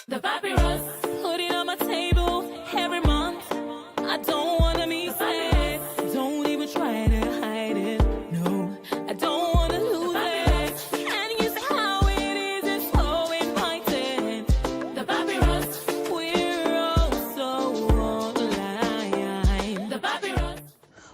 The Papyrus, put it on my table every month. I don't wanna miss it. Don't even try to hide it. No, I don't wanna lose it. And you see how it is, it's so inviting. The Papyrus, we're all so online. The Papyrus.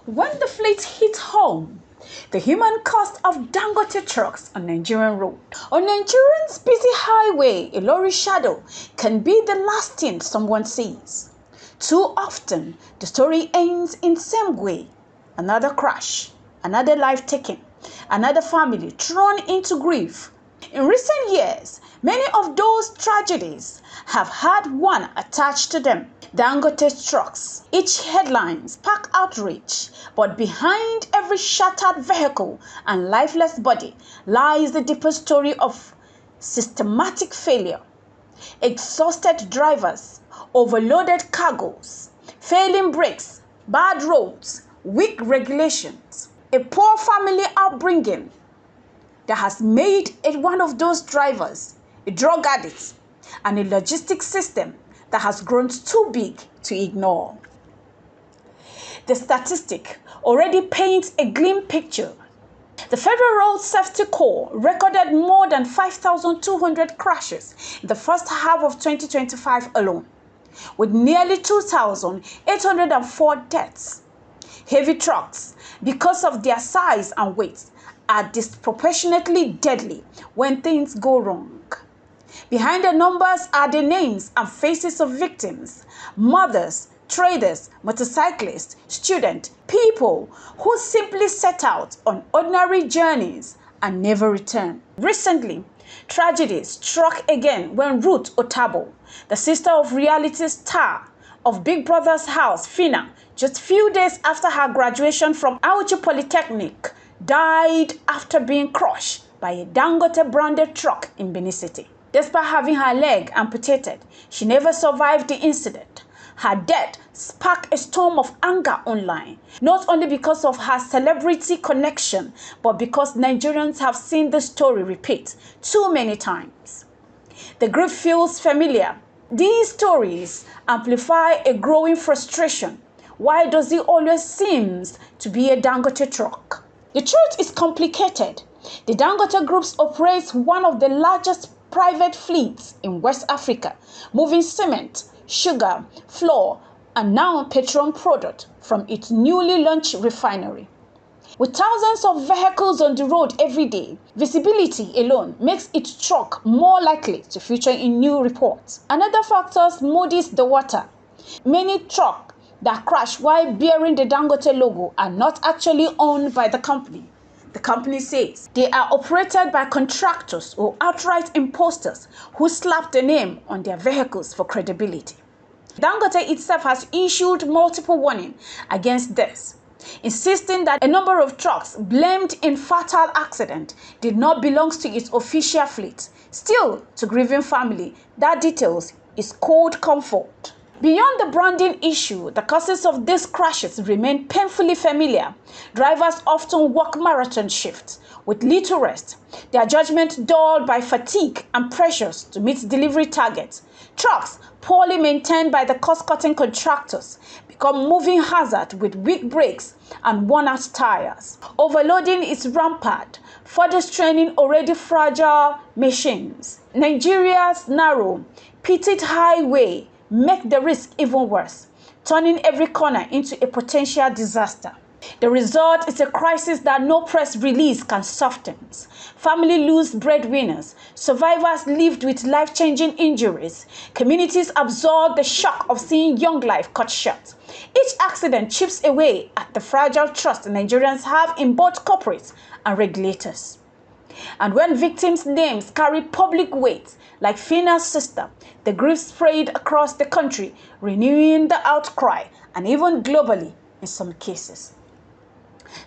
When the fleet hit home, the human cost of Dangote trucks on Nigerian road. On Nigerians' busy highway, a lorry shadow can be the last thing someone sees. Too often, the story ends in the same way. Another crash, another life taken, another family thrown into grief. In recent years, many of those tragedies have had one attached to them. Dangote trucks. Each headline sparks outrage, but behind every shattered vehicle and lifeless body lies the deeper story of systematic failure. Exhausted drivers, overloaded cargoes, failing brakes, bad roads, weak regulations, a poor family upbringing that has made one of those drivers a drug addict, and a logistics system that has grown too big to ignore. The statistic already paints a grim picture. The Federal Road Safety Corps recorded more than 5,200 crashes in the first half of 2025 alone, with nearly 2,804 deaths. Heavy trucks, because of their size and weight, are disproportionately deadly when things go wrong. Behind the numbers are the names and faces of victims, mothers, traders, motorcyclists, students, people who simply set out on ordinary journeys and never return. Recently, tragedy struck again when Ruth Otabo, the sister of reality star of Big Brother's house, Fina, just few days after her graduation from Auchi Polytechnic, died after being crushed by a Dangote branded truck in Benin City. Despite having her leg amputated, she never survived the incident. Her death sparked a storm of anger online, not only because of her celebrity connection, but because Nigerians have seen the story repeat too many times. The grief feels familiar. These stories amplify a growing frustration. Why does it always seem to be a Dangote truck? The truth is complicated. The Dangote Group operates one of the largest private fleets in West Africa, moving cement, sugar, flour, and now petroleum product from its newly launched refinery. With thousands of vehicles on the road every day, visibility alone makes its truck more likely to feature in new reports. Another factor muddies the water. Many trucks that crash while bearing the Dangote logo are not actually owned by the company. The company says they are operated by contractors or outright imposters who slap the name on their vehicles for credibility. Dangote itself has issued multiple warnings against this, insisting that a number of trucks blamed in fatal accident did not belong to its official fleet. Still, to grieving family, that details is cold comfort. Beyond the branding issue, the causes of these crashes remain painfully familiar. Drivers often work marathon shifts with little rest, their judgment dulled by fatigue and pressures to meet delivery targets. Trucks, poorly maintained by the cost-cutting contractors, become moving hazard with weak brakes and worn-out tires. Overloading is rampant, further straining already fragile machines. Nigeria's narrow, pitted highway make the risk even worse, turning every corner into a potential disaster. The result is a crisis that no press release can soften. Families lose breadwinners, survivors lived with life-changing injuries, communities absorb the shock of seeing young life cut short. Each accident chips away at the fragile trust Nigerians have in both corporates and regulators. And when victims' names carry public weight, like Fina's sister, the grief spread across the country, renewing the outcry, and even globally in some cases.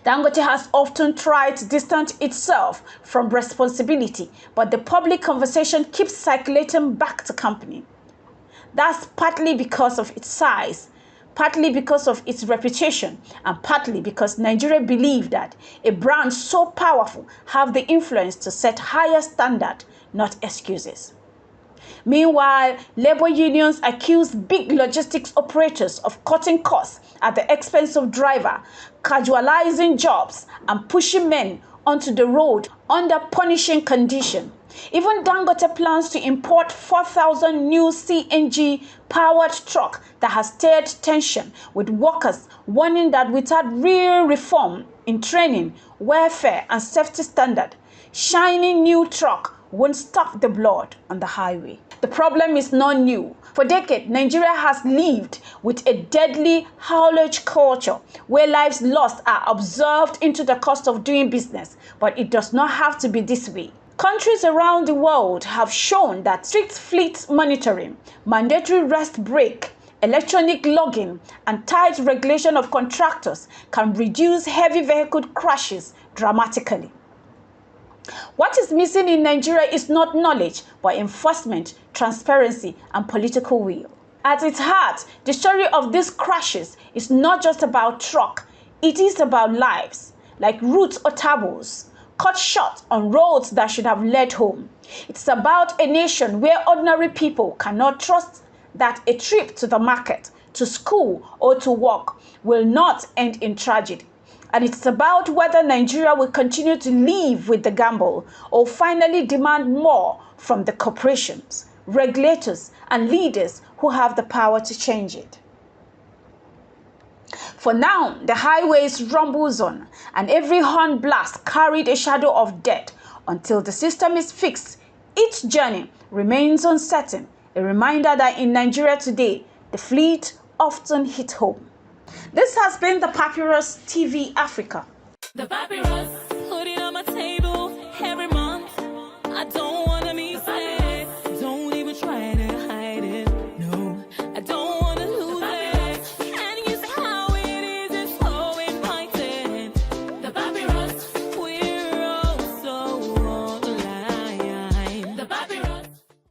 Dangote has often tried to distance itself from responsibility, but the public conversation keeps circulating back to company. That's partly because of its size, partly because of its reputation, and partly because Nigeria believes that a brand so powerful have the influence to set higher standards, not excuses. Meanwhile, labor unions accuse big logistics operators of cutting costs at the expense of drivers, casualizing jobs, and pushing men onto the road under punishing conditions. Even Dangote plans to import 4,000 new CNG-powered trucks that has stirred tension, with workers warning that without real reform in training, welfare, and safety standards, shiny new truck won't stop the blood on the highway. The problem is not new. For decades, Nigeria has lived with a deadly haulage culture where lives lost are absorbed into the cost of doing business, but it does not have to be this way. Countries around the world have shown that strict fleet monitoring, mandatory rest break, electronic logging, and tight regulation of contractors can reduce heavy vehicle crashes dramatically. What is missing in Nigeria is not knowledge, but enforcement, transparency, and political will. At its heart, the story of these crashes is not just about truck, it is about lives, like Ruth or Tabo's, cut short on roads that should have led home. It's about a nation where ordinary people cannot trust that a trip to the market, to school, or to work will not end in tragedy. And it's about whether Nigeria will continue to live with the gamble or finally demand more from the corporations, regulators, and leaders who have the power to change it. For now, the highways rumbles on, and every horn blast carried a shadow of death. Until the system is fixed, each journey remains uncertain, a reminder that in Nigeria today, the fleet often hit home. This has been the Papyrus TV Africa. The Papyrus.